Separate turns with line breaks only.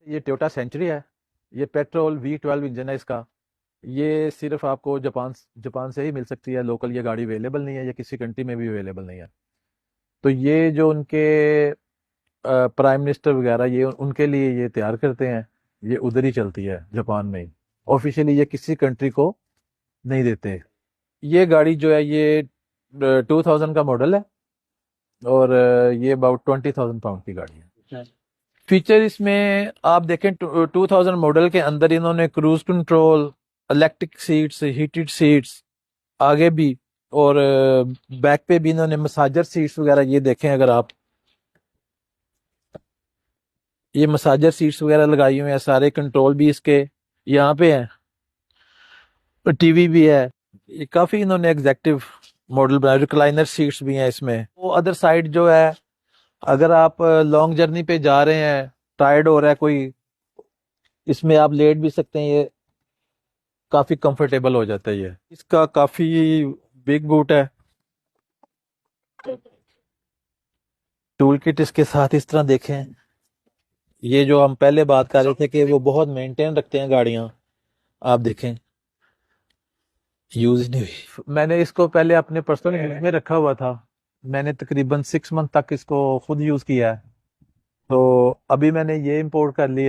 ये Toyota century है। ये पेट्रोल V12 इंजन है इसका। ये सिर्फ आपको जापान जापान से ही मिल सकती है। लोकल ये गाड़ी अवेलेबल नहीं है, ये किसी कंट्री में भी अवेलेबल नहीं है। तो ये जो उनके प्राइम मिनिस्टर वगैरह ये उनके लिए ये तैयार करते हैं। ये उधर ही चलती है, जापान में ही। ऑफिशियली ये किसी कंट्री को नहीं देते। ये गाड़ी जो है ये 2000 का मॉडल है और ये अबाउट 20,000 पाउंड की गाड़ी है। फीचर इसमें आप देखें 2000 मॉडल के अंदर इन्होंने cruise control, electric seats, heated seats आगे भी, और बैक पे भी इन्होंने मसाजर सीट्स वगैरह ये देखें अगर आप, ये मसाजर सीट्स वगैरह लगाई हुई हैं। सारे कंट्रोल भी इसके यहाँ पे हैं, टीवी भी है। ये काफी इन्होंने एग्जैक्टिव मॉडल बनाया। रिक्लाइनर सीट्स भी हैं इसमें। वो अदर साइड जो है, अगर आप लॉन्ग जर्नी पे जा रहे हैं, टायर्ड हो रहा है कोई, इसमें आप लेट भी सकते हैं। ये काफी कंफर्टेबल हो जाता है। ये इसका काफी बिग बूट है। टूल किट इसके साथ इस तरह देखें। ये जो हम पहले बात कर रहे थे कि वो बहुत मेंटेन रखते हैं गाड़ियां, आप देखें यूज नहीं हुई। मैंने इसको पहले अपने पर्सनल यूज में रखा हुआ था। मैंने तकरीबन 6 मंथ तक इसको खुद यूज किया है। तो अभी मैंने ये इंपोर्ट कर लिया।